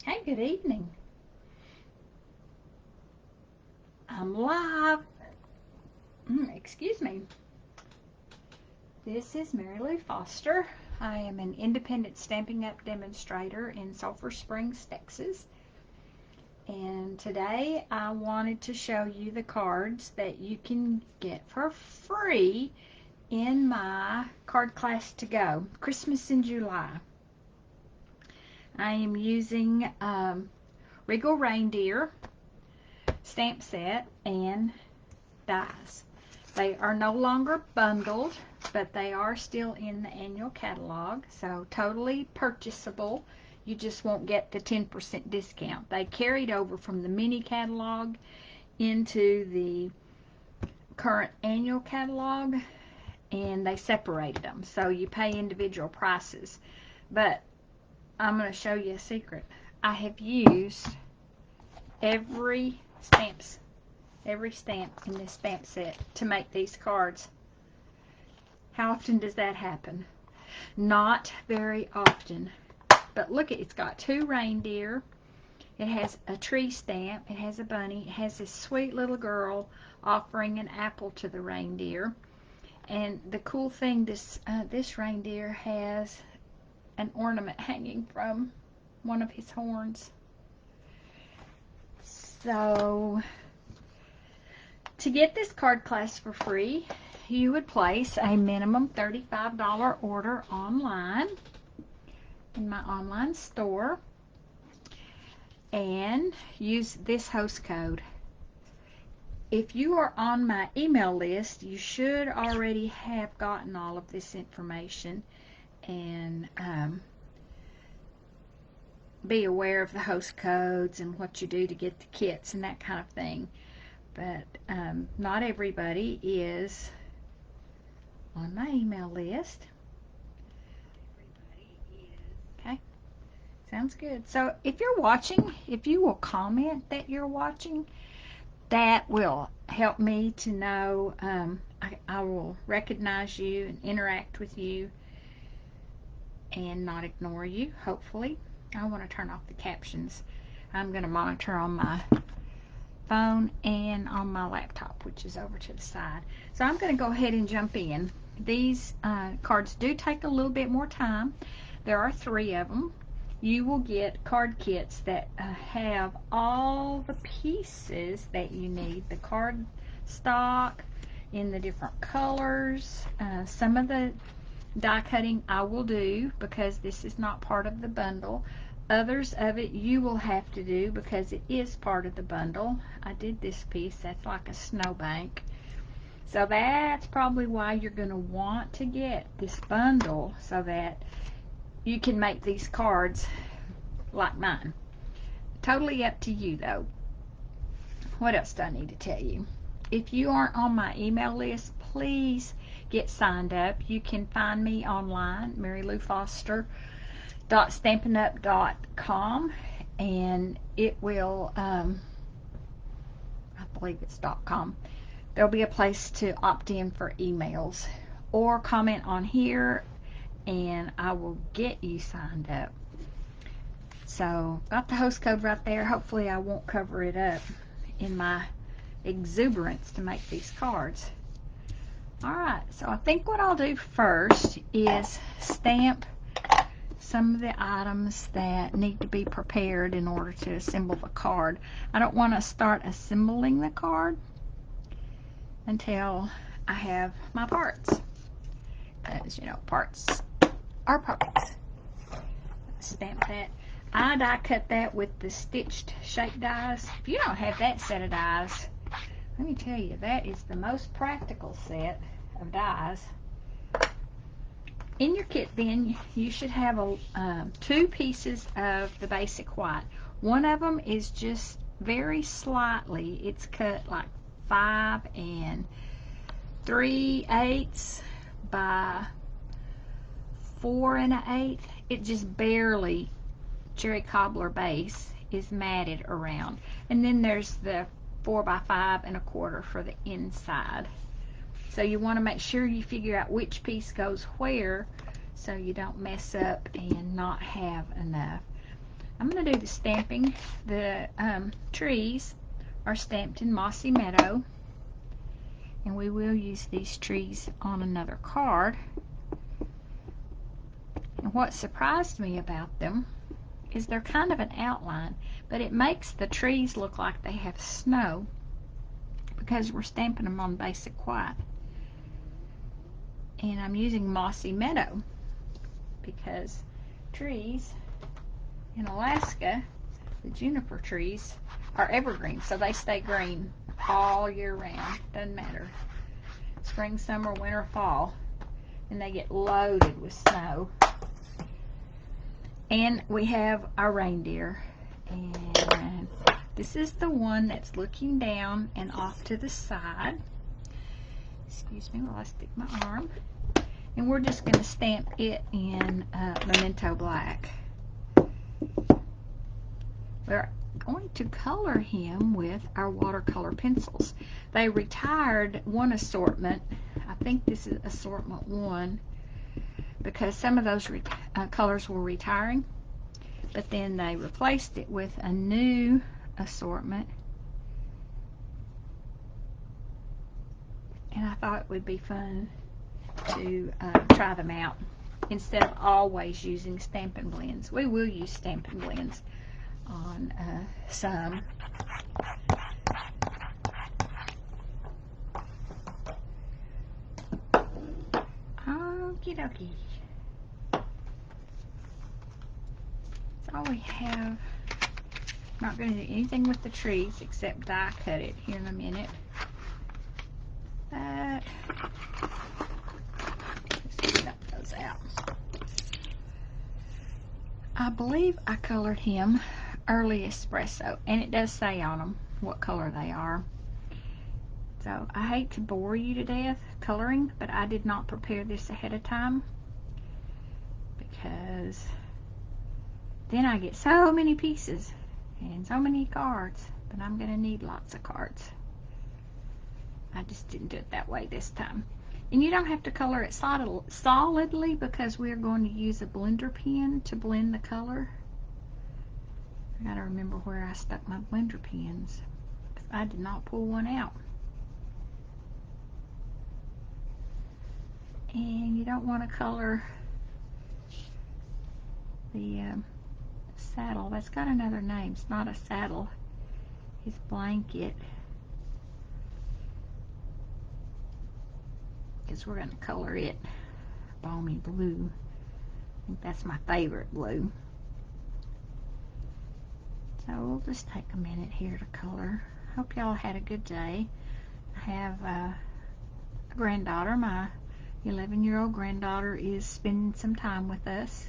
Hey, good evening. I'm live. Excuse me. This is Mary Lou Foster. I am an independent Stampin' Up! Demonstrator in Sulphur Springs, Texas. And today I wanted to show you the cards that you can get for free in my card class to go, Christmas in July. I am using Regal Reindeer stamp set and dies. They are no longer bundled, but they are still in the annual catalog, so totally purchasable. You just won't get the 10% discount. They carried over from the mini catalog into the current annual catalog, and they separated them, so you pay individual prices. But I'm going to show you a secret. I have used every stamp in this stamp set to make these cards. How often does that happen? Not very often. But look, it's got two reindeer. It has a tree stamp. It has a bunny. It has this sweet little girl offering an apple to the reindeer. And the cool thing, this reindeer has an ornament hanging from one of his horns. So, to get this card class for free, you would place a minimum $35 order online in my online store and use this host code. If you are on my email list, you should already have gotten all of this information and be aware of the host codes and what you do to get the kits and that kind of thing. But not everybody is on my email list. Okay, sounds good. So if you're watching, if you will comment that you're watching, that will help me to know. I will recognize you and interact with you and not ignore you, hopefully. I want to turn off the captions. I'm going to monitor on my phone and on my laptop, which is over to the side. So I'm going to go ahead and jump in. These cards do take a little bit more time. There are 3 of them. You will get card kits that have all the pieces that you need. The card stock in the different colors. Some of the die cutting I will do because this is not part of the bundle. Others of it you will have to do because it is part of the bundle. I did this piece. That's like a snowbank. So that's probably why you're going to want to get this bundle so that you can make these cards like mine. Totally up to you though. What else do I need to tell you? If you aren't on my email list, please get signed up. You can find me online, maryloufoster.stampinup.com, and it will, I believe it's .com. There'll be a place to opt in for emails or comment on here and I will get you signed up. So got the host code right there. Hopefully I won't cover it up in my exuberance to make these cards. Alright, so I think what I'll do first is stamp some of the items that need to be prepared in order to assemble the card. I don't want to start assembling the card until I have my parts, because you know, parts are parts. Stamp that. I die cut that with the stitched shape dies. If you don't have that set of dies, let me tell you, that is the most practical set of dies. In your kit then, you should have 2 pieces of the basic white. One of them is just very slightly, it's cut like 5 3/8 by 4 1/8. It just barely, cherry cobbler base is matted around. And then there's the 4 by 5 1/4 for the inside. So you want to make sure you figure out which piece goes where so you don't mess up and not have enough. I'm going to do the stamping. The trees are stamped in Mossy Meadow, and we will use these trees on another card. And what surprised me about them is they're kind of an outline, but it makes the trees look like they have snow because we're stamping them on basic white. And I'm using Mossy Meadow because trees in Alaska, the juniper trees, are evergreen, so they stay green all year round. Doesn't matter. Spring, summer, winter, fall. And they get loaded with snow. And we have our reindeer. And this is the one that's looking down and off to the side. Excuse me while I stick my arm. And we're just going to stamp it in Memento Black. We're going to color him with our watercolor pencils. They retired one assortment. I think this is assortment 1 because some of those colors were retiring, but then they replaced it with a new assortment, and I thought it would be fun to try them out instead of always using Stampin' Blends. We will use Stampin' Blends on some. Okie dokie. That's all we have. Not going to do anything with the trees except die cut it here in a minute. But let's dump those out. I believe I colored him early espresso, and it does say on them what color they are. So I hate to bore you to death coloring, but I did not prepare this ahead of time because then I get so many pieces and so many cards, but I'm going to need lots of cards. I just didn't do it that way this time. And you don't have to color it solidly because we're going to use a blender pen to blend the color. I gotta remember where I stuck my blender pens. I did not pull one out. And you don't want to color the saddle. That's got another name. It's not a saddle. It's blanket. Because we're going to color it balmy blue. I think that's my favorite blue. So we'll just take a minute here to color. Hope y'all had a good day. I have a granddaughter. My 11-year-old granddaughter is spending some time with us.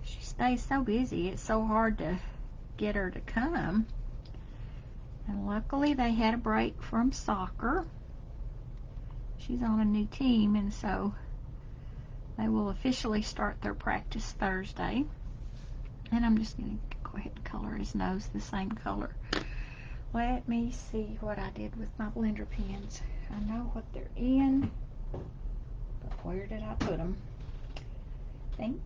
She stays so busy, it's so hard to get her to come. And luckily they had a break from soccer. She's on a new team, and so they will officially start their practice Thursday. And I'm just going to go ahead and color his nose the same color. Let me see what I did with my blender pens. I know what they're in, but where did I put them? Think.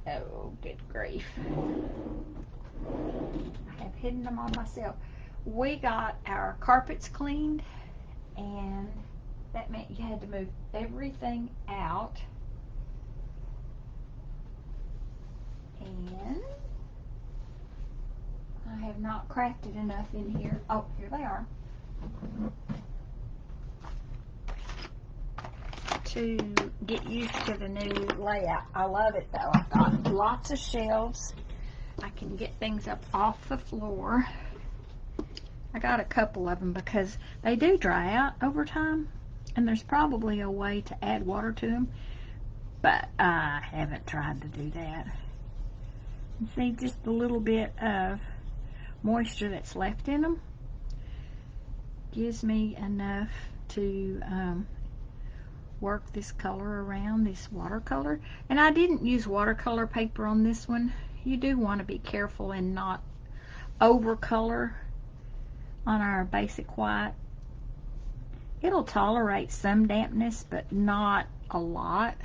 Oh, good grief. I have hidden them on myself. We got our carpets cleaned, and that meant you had to move everything out. And I have not crafted enough in here. Oh, here they are. To get used to the new layout. I love it though. I've got lots of shelves. I can get things up off the floor. I got a couple of them because they do dry out over time, and there's probably a way to add water to them, but I haven't tried to do that. And see, just a little bit of moisture that's left in them gives me enough to work this color around, this watercolor. And I didn't use watercolor paper on this one. You do want to be careful and not over color on our basic white. It'll tolerate some dampness, but not a lot.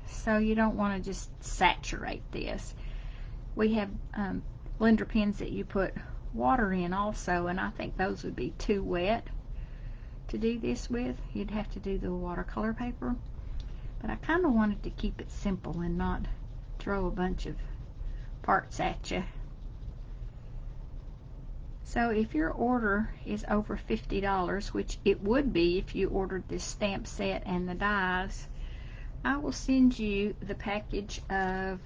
So you don't want to just saturate this. We have blender pens that you put water in also, and I think those would be too wet to do this with. You'd have to do the watercolor paper. But I kind of wanted to keep it simple and not throw a bunch of parts at you. So if your order is over $50, which it would be if you ordered this stamp set and the dies, I will send you the package of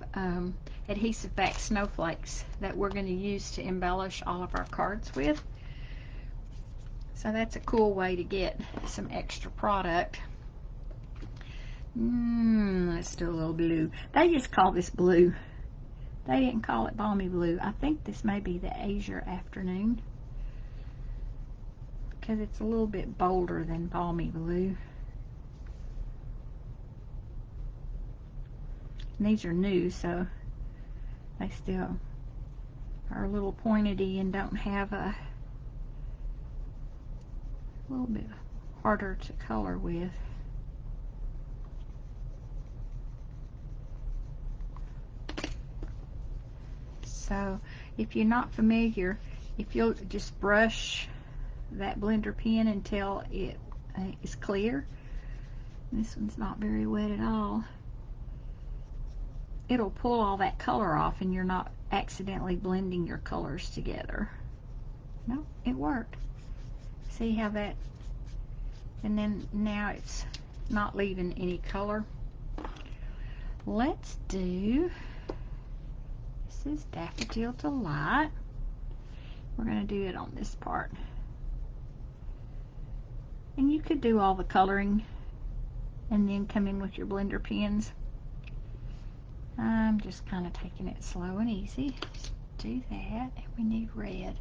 adhesive back snowflakes that we're going to use to embellish all of our cards with. So that's a cool way to get some extra product. Let's do a little blue. They just call this blue. They didn't call it balmy blue. I think this may be the Azure Afternoon because it's a little bit bolder than balmy blue. And these are new, so they still are a little pointy and don't have a little bit harder to color with. So if you're not familiar, if you'll just brush that blender pen until it is clear, this one's not very wet at all, it'll pull all that color off and you're not accidentally blending your colors together. No, it worked. See how that, and then now it's not leaving any color. Let's do, this is Daffodil Delight. We're going to do it on this part. And you could do all the coloring and then come in with your blender pens. I'm just kind of taking it slow and easy. Do that, and we need red.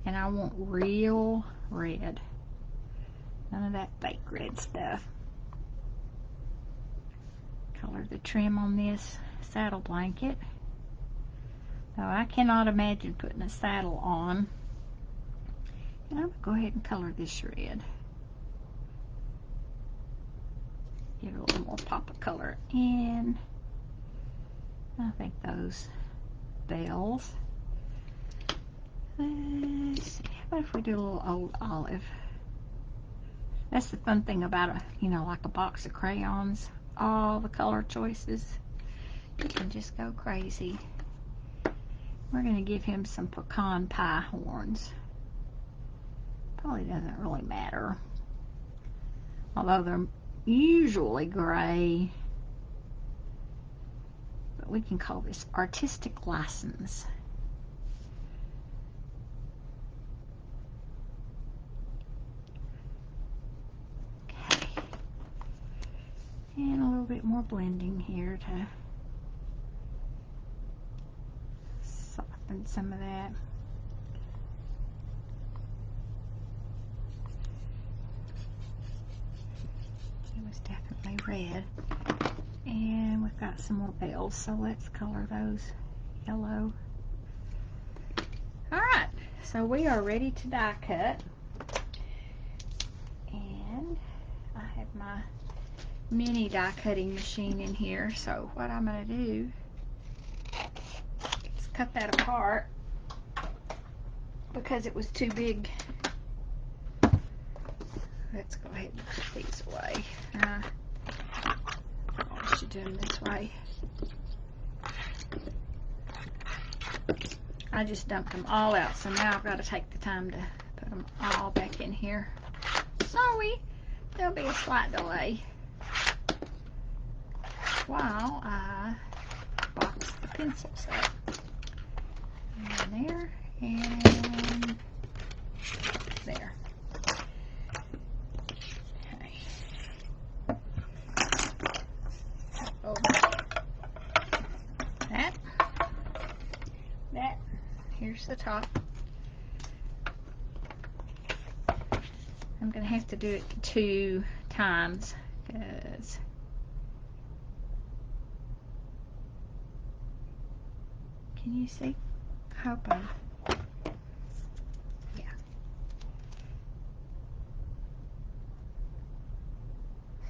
And I want real red. None of that fake red stuff. Color the trim on this saddle blanket. Now I cannot imagine putting a saddle on. And I'm going to go ahead and color this red. Give it a little more pop of color in. I think those bells. Let's see, how about if we do a little old olive? That's the fun thing about a, like a box of crayons. All the color choices. You can just go crazy. We're going to give him some pecan pie horns. Probably doesn't really matter. Although they're usually gray. But we can call this artistic license. Okay. And a little bit more blending here to soften some of that. It was definitely red. And we've got some more bells, so let's color those yellow. Alright, so we are ready to die cut. And I have my mini die cutting machine in here, so what I'm going to do is cut that apart because it was too big. Let's go ahead and put these away. I should do them this way. I just dumped them all out, so now I've got to take the time to put them all back in here. Sorry, there'll be a slight delay while I box the pencils up. And there, and there. Here's the top. I'm going to have to do it 2 times because can you see? I hope I'm, yeah.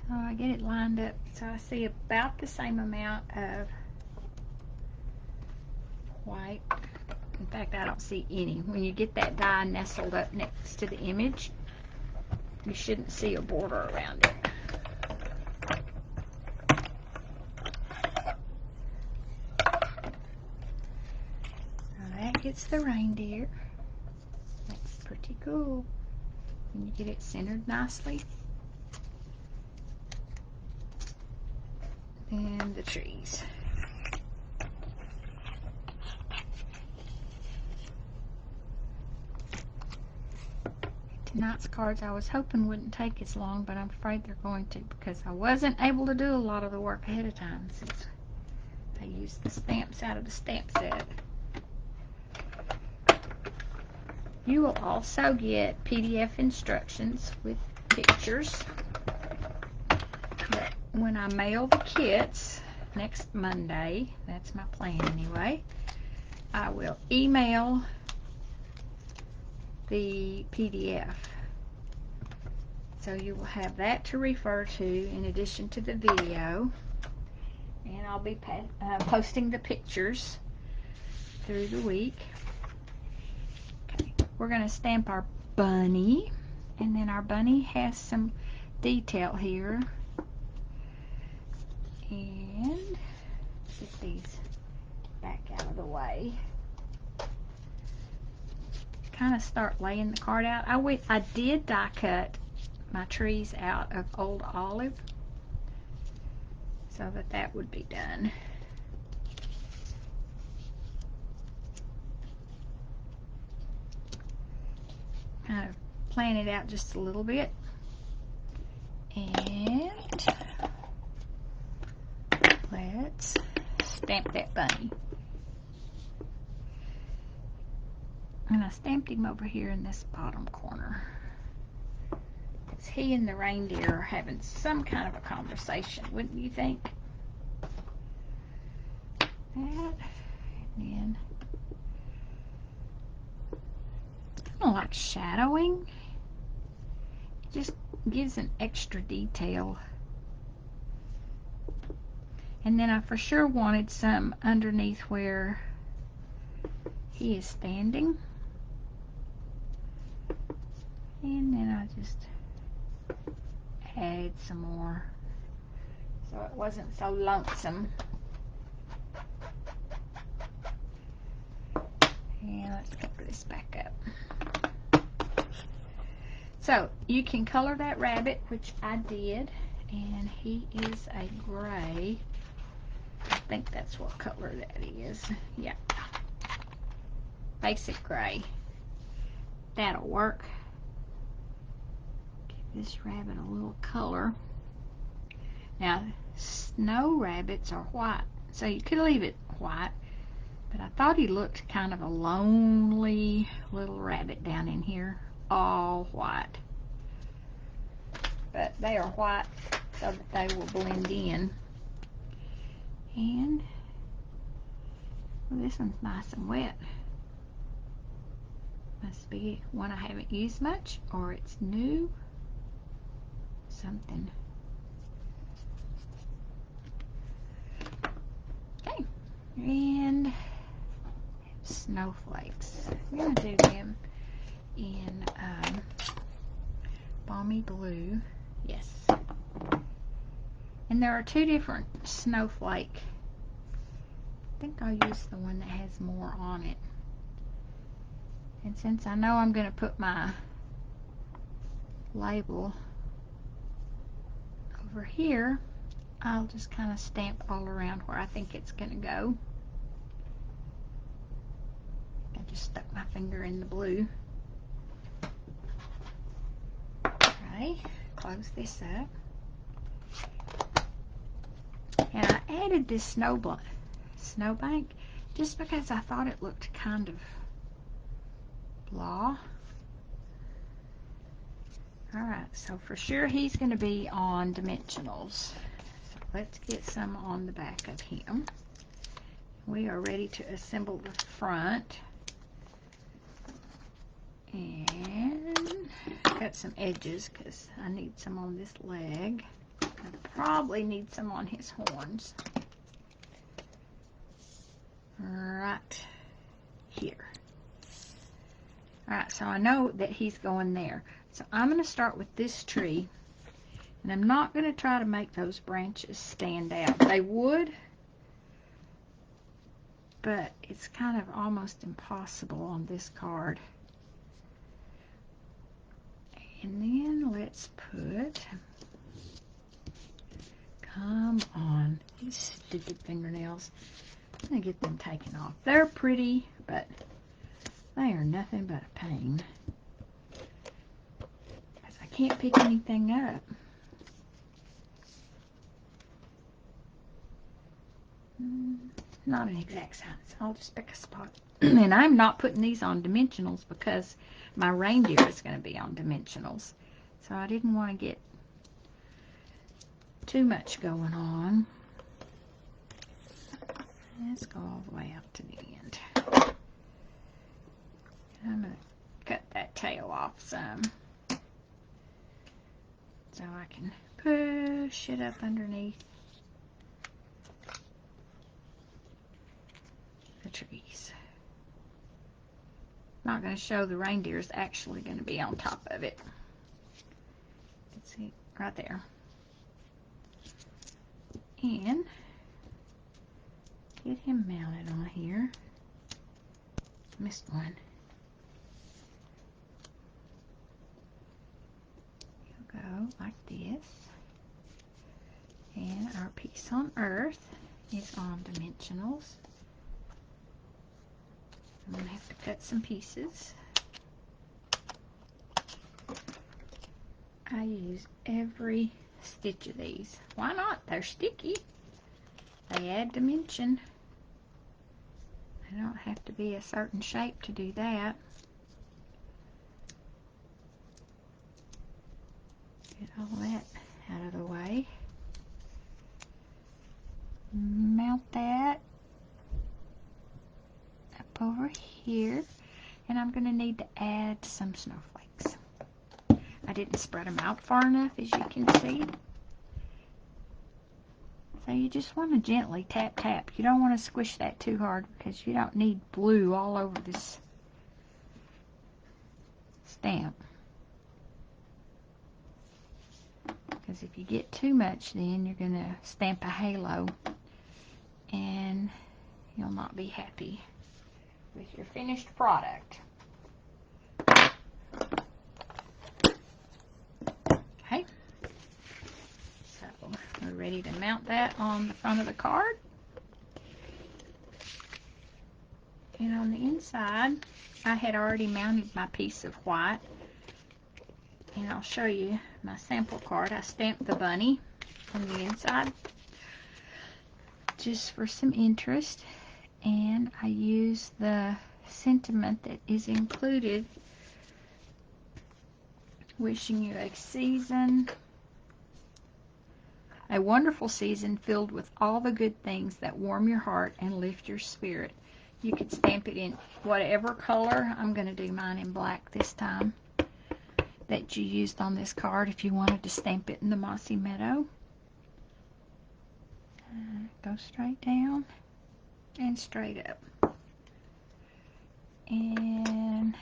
So I get it lined up so I see about the same amount of white. In fact, I don't see any. When you get that die nestled up next to the image, you shouldn't see a border around it. Now that gets the reindeer. That's pretty cool. And you get it centered nicely. And the trees. Tonight's cards I was hoping wouldn't take as long, but I'm afraid they're going to, because I wasn't able to do a lot of the work ahead of time since I used the stamps out of the stamp set. You will also get PDF instructions with pictures. But when I mail the kits next Monday, that's my plan anyway, I will email the PDF. So you will have that to refer to in addition to the video. And I'll be posting the pictures through the week. Okay, we're going to stamp our bunny. And then our bunny has some detail here. And get these back out of the way. Kind of start laying the card out. I did die cut my trees out of old olive so that would be done. Kind of plan it out just a little bit, and let's stamp that bunny. And I stamped him over here in this bottom corner. He and the reindeer are having some kind of a conversation, wouldn't you think? That, and then kind of like shadowing. It just gives an extra detail. And then I for sure wanted some underneath where he is standing. And then I just add some more so it wasn't so lonesome. And let's cover this back up. So you can color that rabbit, which I did, and he is a gray. I think that's what color that is. Yeah, basic gray. That'll work. Give this rabbit a little color. Now, snow rabbits are white, so you could leave it white, but I thought he looked kind of a lonely little rabbit down in here, all white. But they are white so that they will blend in. And well, this one's nice and wet. Must be one I haven't used much, or it's new. Something. Okay. And snowflakes. I'm going to do them in balmy blue. Yes. And there are two different snowflake. I think I'll use the one that has more on it. And since I know I'm going to put my label over here, I'll just kind of stamp all around where I think it's going to go. I just stuck my finger in the blue. Okay, close this up. And I added this snowbank just because I thought it looked kind of blah. Alright, so for sure he's going to be on dimensionals. So let's get some on the back of him. We are ready to assemble the front. And cut some edges because I need some on this leg. probably need some on his horns. Right here. Alright, so I know that he's going there. So I'm going to start with this tree. And I'm not going to try to make those branches stand out. They would, but it's kind of almost impossible on this card. And then let's put, come on, these stupid fingernails. I'm going to get them taken off. They're pretty, but they are nothing but a pain. Because I can't pick anything up. Not an exact size. I'll just pick a spot. And I'm not putting these on dimensionals because my reindeer is going to be on dimensionals. So I didn't want to get too much going on. Let's go all the way out to the end. I'm going to cut that tail off some so I can push it up underneath the trees. Not going to show the reindeer's actually going to be on top of it. Let's see, right there. And get him mounted on here. Missed one. He'll go like this. And our piece on earth is on dimensionals. I'm going to have to cut some pieces. I use every stitch of these. Why not? They're sticky. They add dimension. They don't have to be a certain shape to do that. Get all that out of the way. Mount that up over here. And I'm going to need to add some snowflakes. I didn't spread them out far enough, as you can see. So you just want to gently tap, tap. You don't want to squish that too hard because you don't need blue all over this stamp. Because if you get too much, then you're going to stamp a halo and you'll not be happy with your finished product. Okay. So we're ready to mount that on the front of the card. And on the inside, I had already mounted my piece of white. And I'll show you my sample card. I stamped the bunny on the inside just for some interest. And I used the sentiment that is included. Wishing you a wonderful season filled with all the good things that warm your heart and lift your spirit. You could stamp it in whatever color. I'm going to do mine in black this time that you used on this card if you wanted to stamp it in the mossy meadow. Go straight down and straight up. And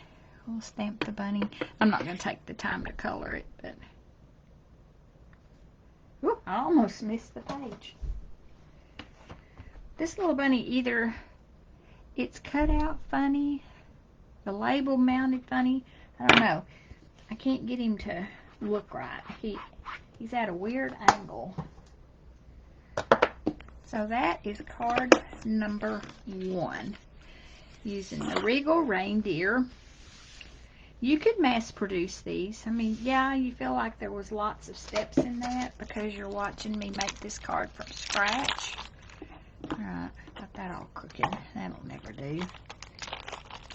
we'll stamp the bunny. I'm not going to take the time to color it, but whoop, I almost missed the page. This little bunny, either it's cut out funny, the label mounted funny, I don't know. I can't get him to look right. He's at a weird angle. So that is card number 1. Using the Regal Reindeer. You could mass produce these. I mean, yeah, you feel like there was lots of steps in that because you're watching me make this card from scratch. Alright, got that all crooked. That'll never do.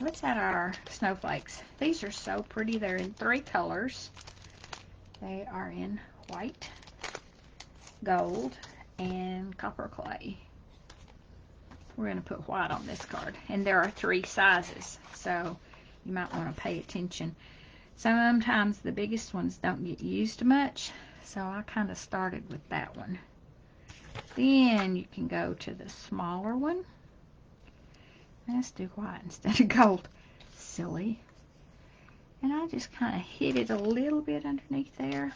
Let's add our snowflakes. These are so pretty. They're in 3 colors. They are in white, gold, and copper clay. We're going to put white on this card. And there are 3 sizes, so you might want to pay attention. Sometimes the biggest ones don't get used much, so I kind of started with that one. Then you can go to the smaller one. Let's do white instead of gold. Silly. And I just kind of hit it a little bit underneath there.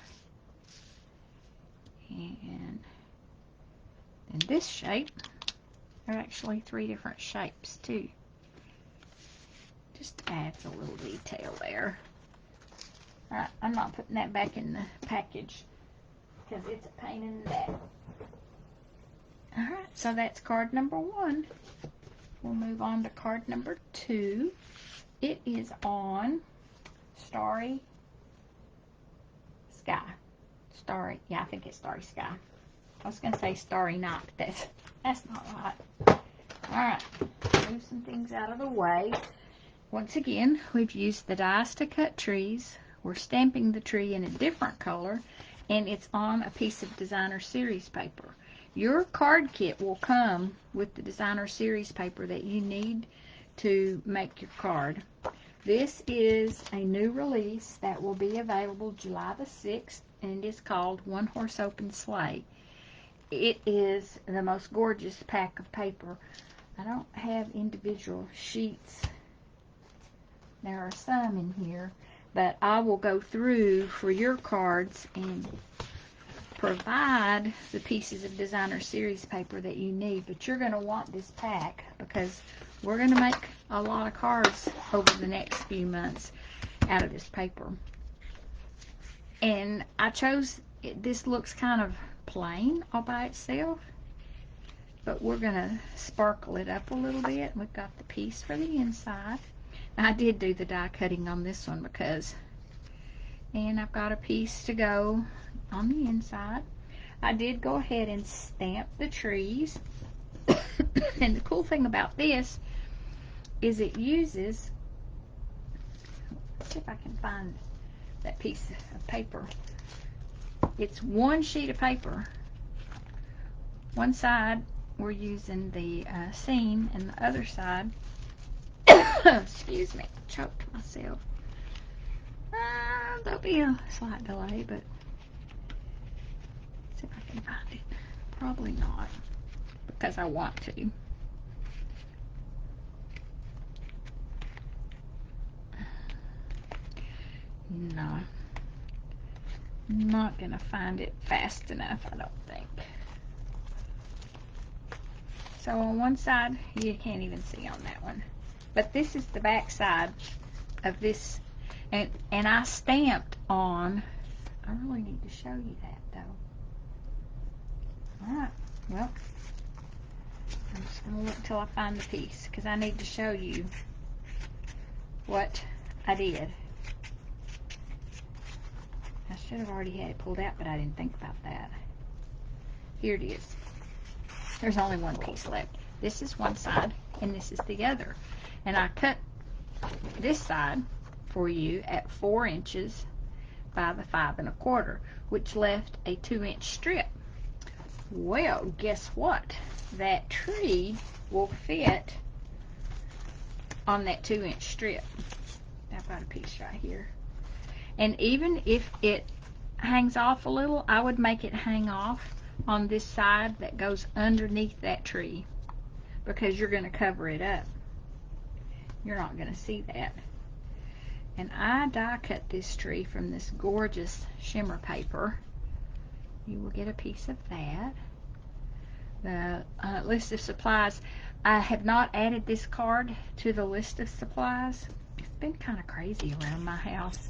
And in this shape, there are actually 3 different shapes too. Just adds a little detail there. Alright, I'm not putting that back in the package because it's a pain in the neck. Alright, so that's card number 1. We'll move on to card number 2. It is on Starry Sky. Yeah, I think it's Starry Sky. I was going to say Starry Night, but that's not right. Alright, move some things out of the way. Once again, we've used the dies to cut trees. We're stamping the tree in a different color, and it's on a piece of designer series paper. Your card kit will come with the designer series paper that you need to make your card. This is a new release that will be available July the 6th, and it is called One Horse Open Sleigh. It is the most gorgeous pack of paper. I don't have individual sheets. There are some in here, but I will go through for your cards and provide the pieces of designer series paper that you need. But you're going to want this pack because we're going to make a lot of cards over the next few months out of this paper. And I chose, this looks kind of plain all by itself, but we're going to sparkle it up a little bit. We've got the piece for the inside. Now, I did do the die cutting on this one because, and I've got a piece to go on the inside. I did go ahead and stamp the trees. And the cool thing about this is it uses, let's see if I can find that piece of paper. It's one sheet of paper. One side we're using the seam, and the other side, excuse me, choked myself. There'll be a slight delay, but let's see if I can find it. Probably not, because I want to. No, I'm not going to find it fast enough, I don't think. So on one side, you can't even see on that one. But this is the back side of this. And I stamped on, I really need to show you that though. Alright, well, I'm just going to look until I find the piece, because I need to show you what I did. I should have already had it pulled out, but I didn't think about that. Here it is. There's only one piece left. This is one side, and this is the other. And I cut this side for you at 4 inches by the 5 1/4, which left a 2-inch strip. Well, guess what? That tree will fit on that 2-inch strip. I've got a piece right here. And even if it hangs off a little, I would make it hang off on this side that goes underneath that tree, because you're going to cover it up. You're not going to see that. And I die cut this tree from this gorgeous shimmer paper. You will get a piece of that. The list of supplies. I have not added this card to the list of supplies. It's been kind of crazy around my house.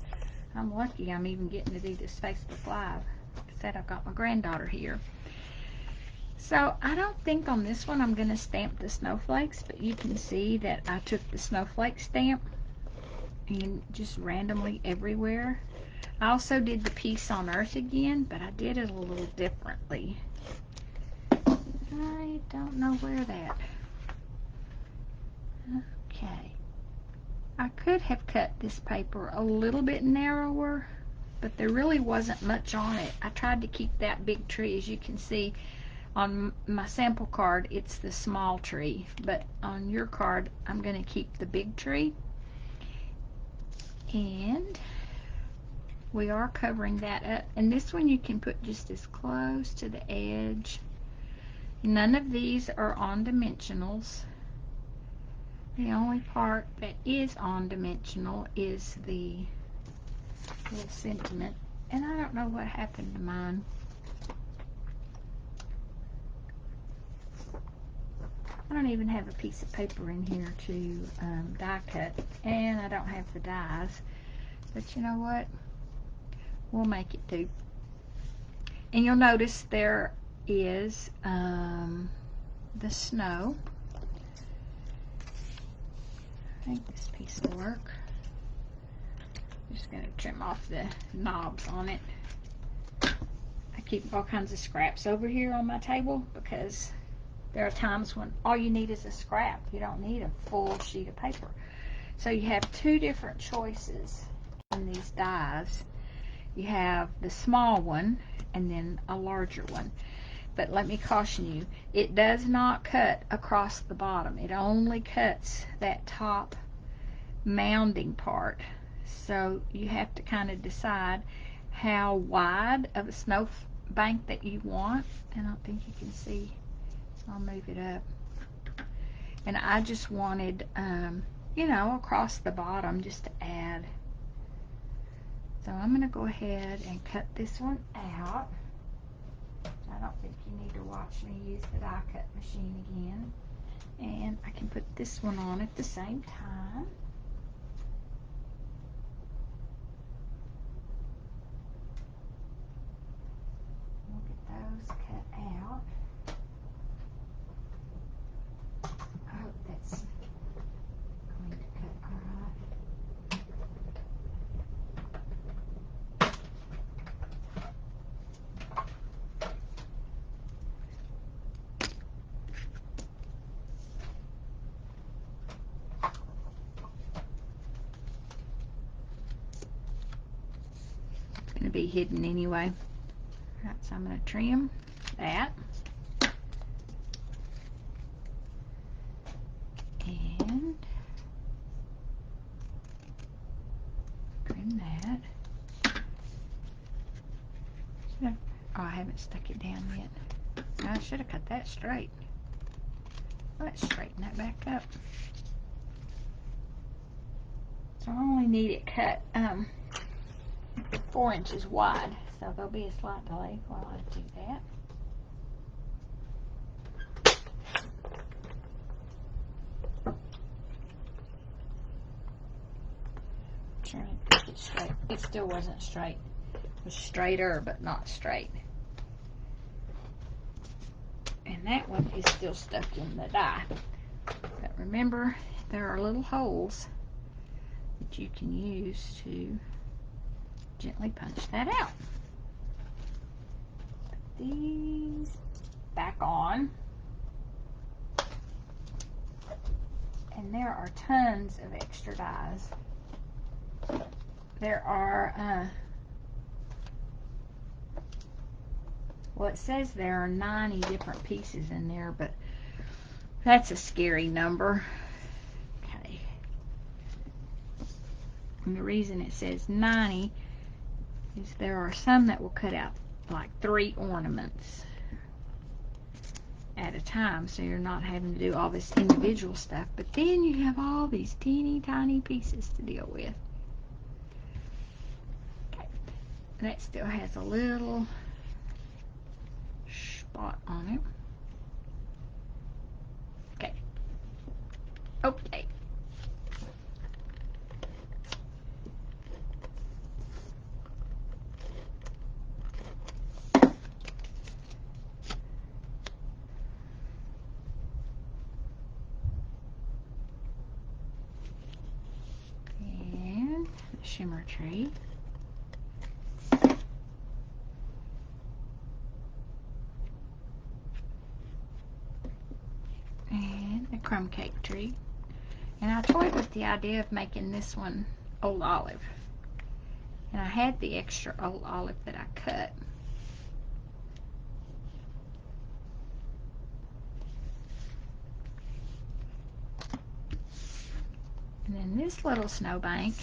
I'm lucky I'm even getting to do this Facebook Live. Like I said, I've got my granddaughter here. So I don't think on this one I'm going to stamp the snowflakes, but you can see that I took the snowflake stamp and just randomly everywhere. I also did the piece on Earth again, but I did it a little differently. I don't know where that. Okay. I could have cut this paper a little bit narrower, but there really wasn't much on it. I tried to keep that big tree. As you can see on my sample card, it's the small tree, but on your card I'm going to keep the big tree. And we are covering that up. And this one you can put just as close to the edge. None of these are on dimensionals. The only part that is on dimensional is the little sentiment. And I don't know what happened to mine. I don't even have a piece of paper in here to die cut. And I don't have the dies. But you know what? We'll make it do. And you'll notice there is the snow. I think this piece will work. Just going to trim off the knobs on it. I keep all kinds of scraps over here on my table because there are times when all you need is a scrap. You don't need a full sheet of paper. So you have two different choices in these dies. You have the small one and then a larger one. But let me caution you, it does not cut across the bottom. It only cuts that top mounding part. So you have to kind of decide how wide of a snow bank that you want. I don't think you can see, so I'll move it up. And I just wanted, you know, across the bottom just to add. So I'm going to go ahead and cut this one out. I don't think you need to watch me use the die cut machine again. And I can put this one on at the same time. We'll get those cut out. I hope that's going to cut all right. Going to be hidden anyway. Alright, so I'm going to trim that. And trim that. Oh, I haven't stuck it down yet. I should have cut that straight. Let's straighten that back up. So I only need it cut 4 inches wide, so there'll be a slight delay while I do that. Trying to get it straight. It still wasn't straight. It was straighter, but not straight. And that one is still stuck in the die. But remember, there are little holes that you can use to gently punch that out. Put these back on. And there are tons of extra dies. There are, well, it says there are 90 different pieces in there, but that's a scary number. Okay. And the reason it says 90 is there are some that will cut out like 3 ornaments at a time, so you're not having to do all this individual stuff, but then you have all these teeny tiny pieces to deal with. Okay. That still has a little spot on it. Okay. Okay. And the shimmer tree. And a crumb cake tree. And I toyed with the idea of making this one old olive. And I had the extra old olive that I cut. And then this little snowbank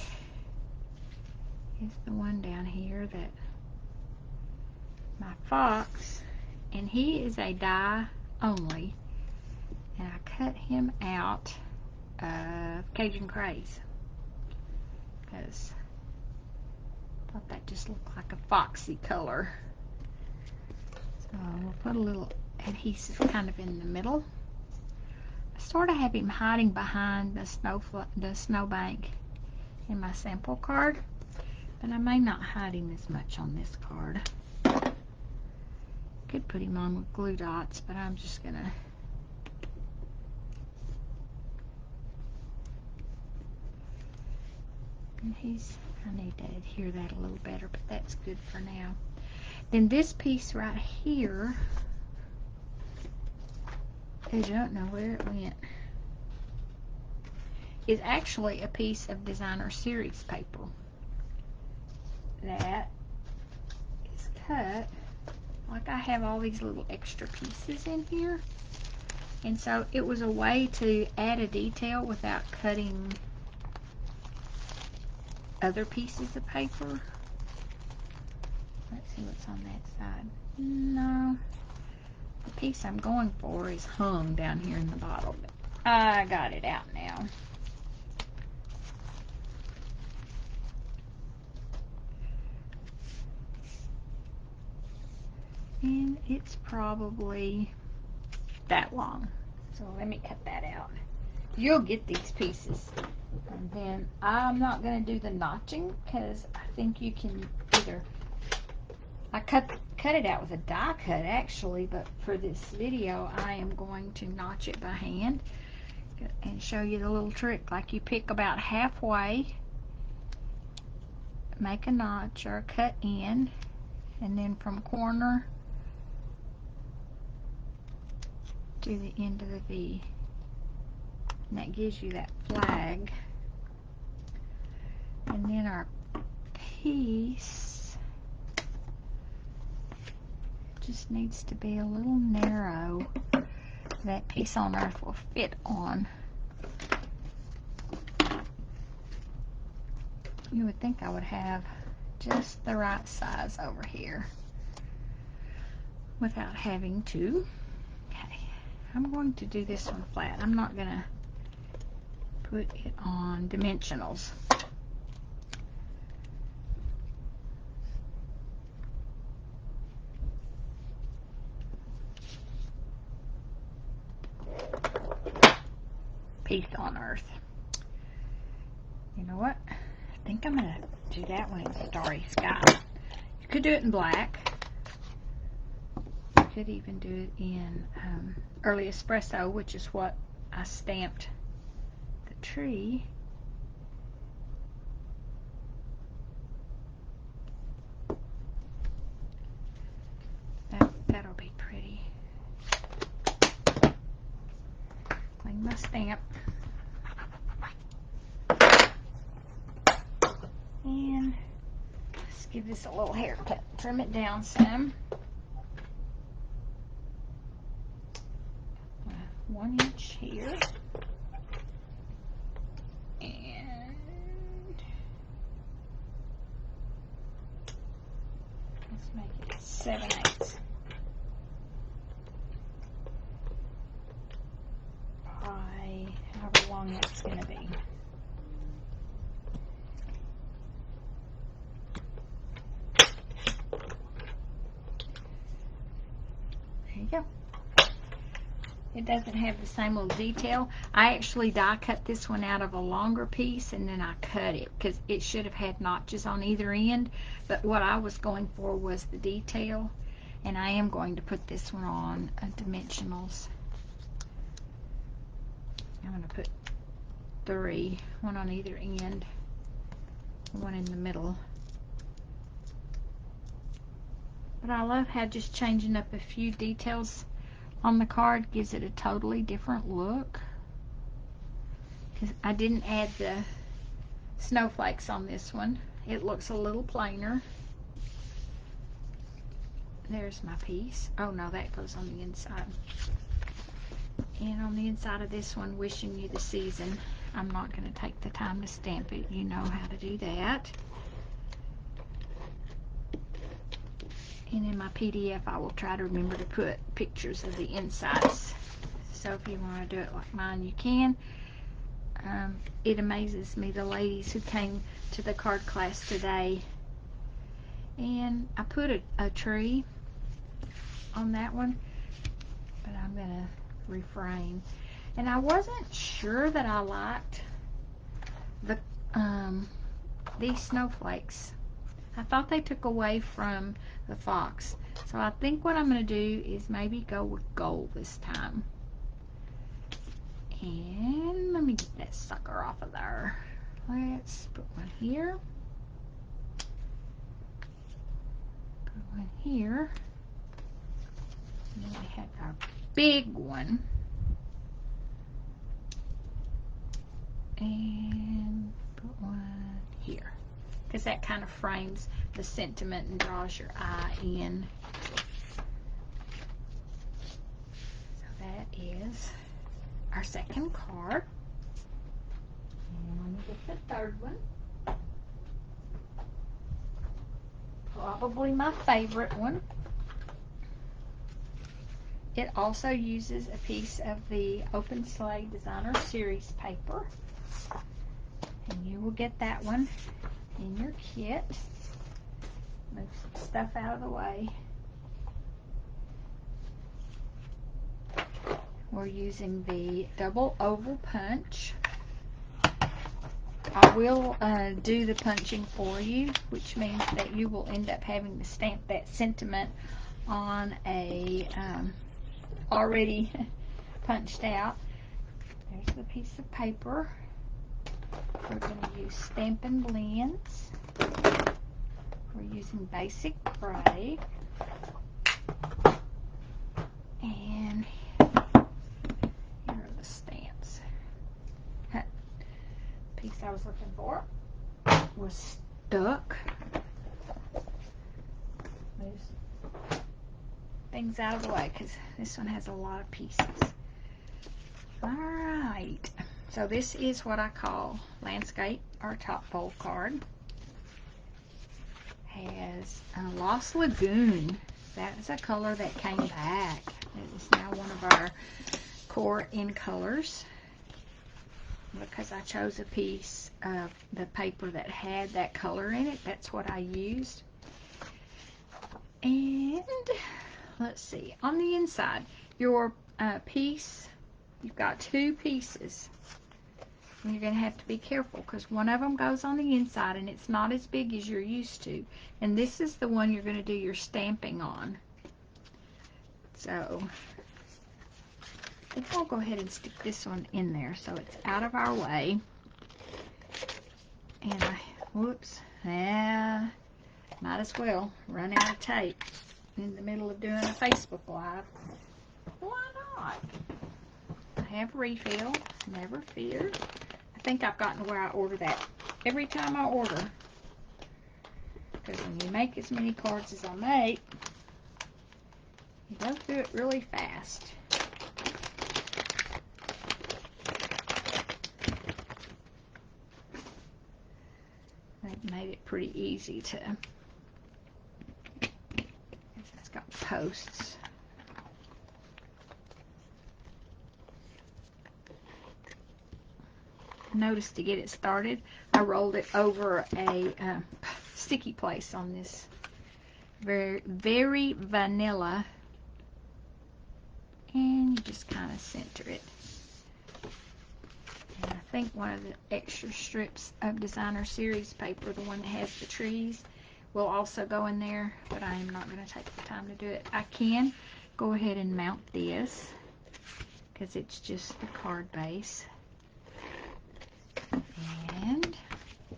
is the one down here that my fox, and he is a die only, and I cut him out of Cajun Craze because I thought that just looked like a foxy color. So we'll put a little adhesive kind of in the middle. I sort of have him hiding behind the snowbank in my sample card, but I may not hide him as much on this card. Could put him on with glue dots, but I'm just gonna and I need to adhere that a little better, but that's good for now. Then this piece right here, I don't know where it went, is actually a piece of designer series paper that is cut. Like I have all these little extra pieces in here, and so it was a way to add a detail without cutting other pieces of paper. Let's see what's on that side. No, the piece I'm going for is hung down here in the bottle, but I got it out now. And it's probably that long. So let me cut that out. You'll get these pieces. And then I'm not going to do the notching because I think you can either... I cut it out with a die cut actually, but for this video I am going to notch it by hand and show you the little trick. Like you pick about halfway, make a notch or a cut in, and then from corner to the end of the V, and that gives you that flag. And then our piece just needs to be a little narrow. That piece on earth will fit on. You would think I would have just the right size over here without having to. Okay, I'm going to do this one flat. I'm not going to put it on dimensionals. Piece on earth. You know what? I think I'm going to do that one in Starry Sky. You could do it in black. You could even do it in Early Espresso, which is what I stamped the tree. That'll be pretty. Clean my stamp. And let's give this a little haircut. Trim it down some. 1 inch here. And let's make it 7/8. By however long that's going to be. There you go. It doesn't have the same little detail. I actually die cut this one out of a longer piece and then I cut it because it should have had notches on either end, but what I was going for was the detail, and I am going to put this one on dimensionals. I'm going to put 3, one on either end, one in the middle. But I love how just changing up a few details on the card gives it a totally different look. Because I didn't add the snowflakes on this one. It looks a little plainer. There's my piece. Oh no, that goes on the inside. And on the inside of this one, wishing you the season. I'm not going to take the time to stamp it. You know how to do that. And in my PDF, I will try to remember to put pictures of the insides. So if you want to do it like mine, you can. It amazes me, the ladies who came to the card class today. And I put a tree on that one, but I'm going to refrain. And I wasn't sure that I liked these snowflakes. I thought they took away from the fox. So I think what I'm going to do is maybe go with gold this time. And let me get that sucker off of there. Let's put one here. Put one here. And then we have our big one. And put one here. Because that kind of frames the sentiment and draws your eye in. So that is our second card. And let me get the third one. Probably my favorite one. It also uses a piece of the Open Sleigh Designer Series paper. And you will get that one in your kit. Move some stuff out of the way. We're using the double oval punch. I will do the punching for you, which means that you will end up having to stamp that sentiment on a already punched out. There's the piece of paper. We're going to use Stampin' Blends. We're using Basic Gray. And here are the stamps. The piece I was looking for was stuck. Move things out of the way because this one has a lot of pieces. Alright, so this is what I call landscape or top fold card. Has a Lost Lagoon. That is a color that came back. It is now one of our core in colors. Because I chose a piece of the paper that had that color in it, that's what I used. And let's see, on the inside, your piece, you've got two pieces. And you're going to have to be careful because one of them goes on the inside and it's not as big as you're used to. And this is the one you're going to do your stamping on. So I think I'll go ahead and stick this one in there so it's out of our way. And might as well run out of tape in the middle of doing a Facebook Live. Why not? I have refill, never fear. I think I've gotten to where I order that every time I order. Because when you make as many cards as I make, you don't do it really fast. They've made it pretty easy to. It's got posts. Notice to get it started, I rolled it over a sticky place on this very vanilla, and you just kind of center it. And I think one of the extra strips of Designer Series paper, the one that has the trees, will also go in there, but I am not going to take the time to do it. I can go ahead and mount this because it's just the card base. And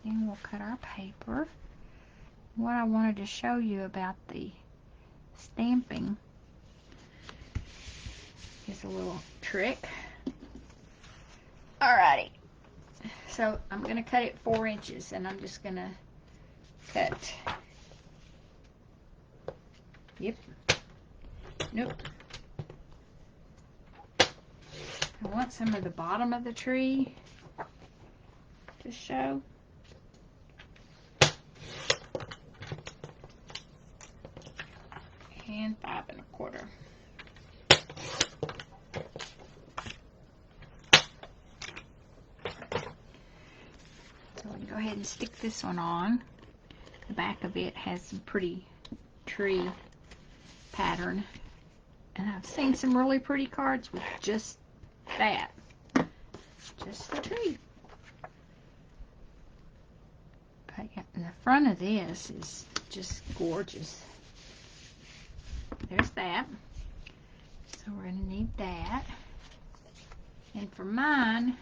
then we'll cut our paper. What I wanted to show you about the stamping is a little trick. Alrighty, so I'm going to cut it 4 inches, and I'm just going to cut, nope. I want some of the bottom of the tree to show. and 5 1/4. So we can go ahead and stick this one on. The back of it has some pretty tree pattern. And I've seen some really pretty cards with just that. Just the tree. But yeah, and the front of this is just gorgeous. There's that. So we're going to need that. And for mine,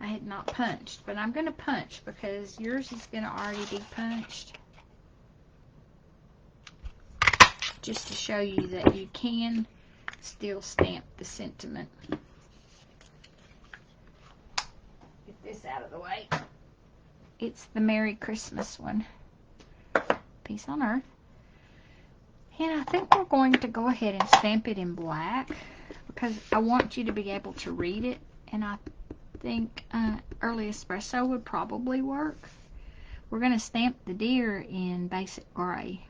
I had not punched, but I'm going to punch because yours is going to already be punched. Just to show you that you can still stamp the sentiment. Get this out of the way. It's the Merry Christmas one. Peace on Earth. And I think we're going to go ahead and stamp it in black because I want you to be able to read it. And I think Early Espresso would probably work. We're going to stamp the deer in basic gray.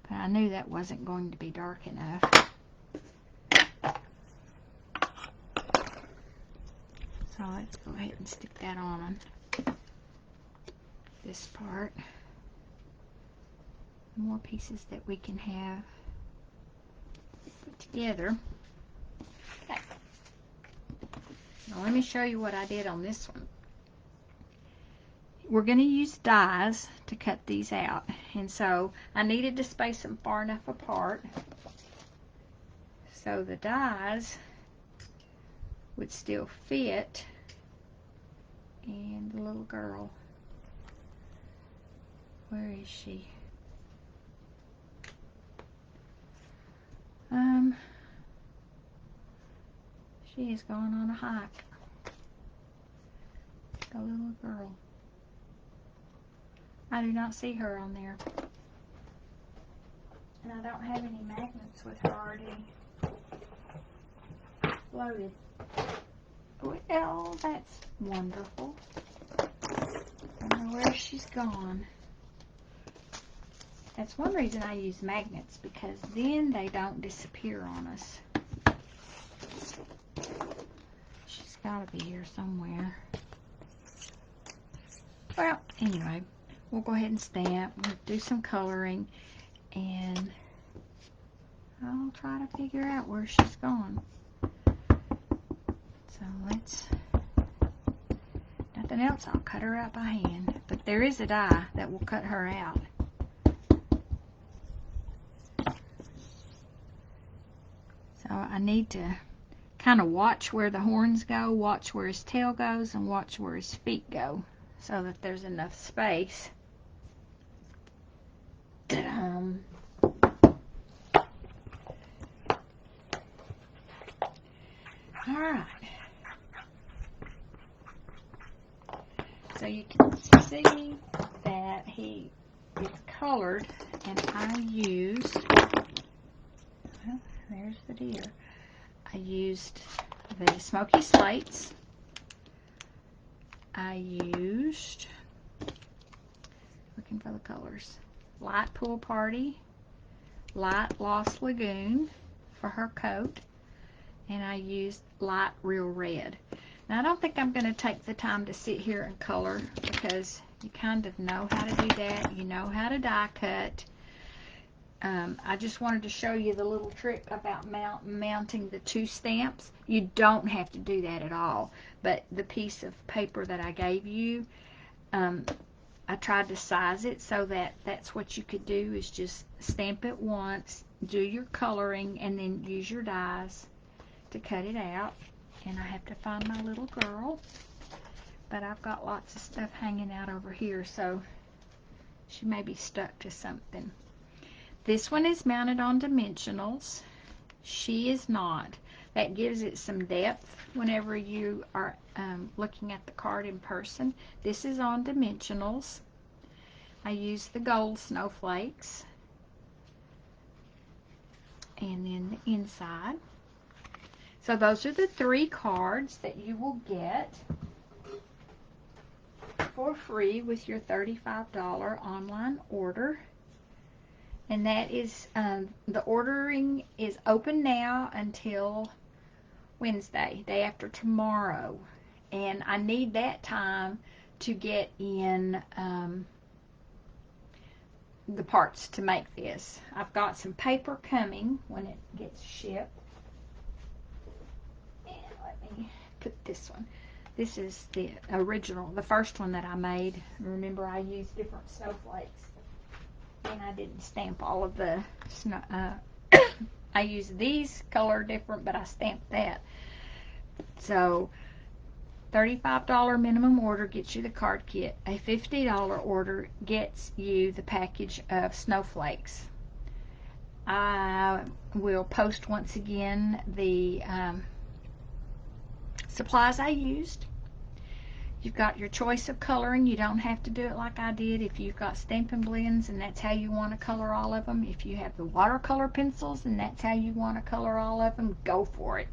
But I knew that wasn't going to be dark enough. So let's go ahead and stick that on this part. More pieces that we can have put together. Okay. Now let me show you what I did on this one. We're going to use dies to cut these out, and so I needed to space them far enough apart so the dies would still fit. And the little girl, where is she? She is going on a hike. The little girl. I do not see her on there. And I don't have any magnets with her already loaded. Well, that's wonderful. I don't know where she's gone. That's one reason I use magnets, because then they don't disappear on us. She's got to be here somewhere. Well, anyway, we'll go ahead and stamp. We'll do some coloring, and I'll try to figure out where she's gone. So let's, nothing else, I'll cut her out by hand. But there is a die that will cut her out. So I need to kind of watch where the horns go, watch where his tail goes, and watch where his feet go, so that there's enough space. Alright. So you can see that he is colored, and I used, well, there's the deer. I used the smoky slates. I used, looking for the colors, light Pool Party, light Lost Lagoon for her coat, and I used light Real Red. Now I don't think I'm going to take the time to sit here and color, because you kind of know how to do that. You know how to die cut. I just wanted to show you the little trick about mounting the two stamps. You don't have to do that at all, but the piece of paper that I gave you, I tried to size it so that that's what you could do, is just stamp it once, do your coloring, and then use your dies to cut it out. And I have to find my little girl, but I've got lots of stuff hanging out over here, so she may be stuck to something. This one is mounted on dimensionals. She is not. That gives it some depth whenever you are looking at the card in person. This is on dimensionals. I use the gold snowflakes. And then the inside. So those are the 3 cards that you will get for free with your $35 online order. And that is, the ordering is open now until Wednesday, day after tomorrow. And I need that time to get in the parts to make this. I've got some paper coming when it gets shipped. And let me put this one. This is the original, the first one that I made. Remember, I used different snowflakes. And I didn't stamp all of the snow. I used these color different, but I stamped that. So, $35 minimum order gets you the card kit. A $50 order gets you the package of snowflakes. I will post once again the supplies I used. You've got your choice of coloring. You don't have to do it like I did. If you've got Stampin' Blends and that's how you want to color all of them, if you have the watercolor pencils and that's how you want to color all of them, go for it.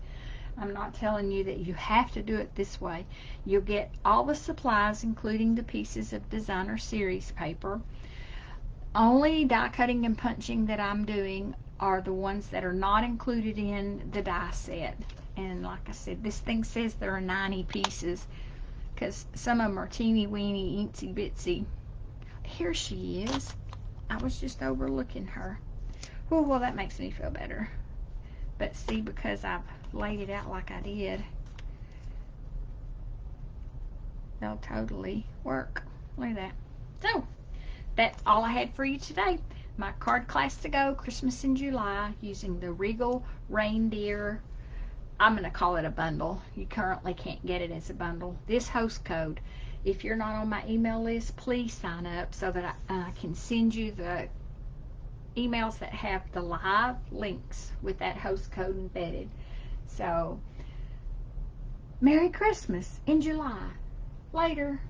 I'm not telling you that you have to do it this way. You'll get all the supplies, including the pieces of designer series paper. Only die cutting and punching that I'm doing are the ones that are not included in the die set. And like I said, this thing says there are 90 pieces, because some of them are teeny weeny, eensy bitsy. Here she is. I was just overlooking her. Oh, well, that makes me feel better. But see, because I've laid it out like I did, they'll totally work. Look at that. So, that's all I had for you today. My card class to go, Christmas in July, using the Regal Reindeer. I'm going to call it a bundle. You currently can't get it as a bundle. This host code. If you're not on my email list, please sign up so that I can send you the emails that have the live links with that host code embedded. So, Merry Christmas in July. Later.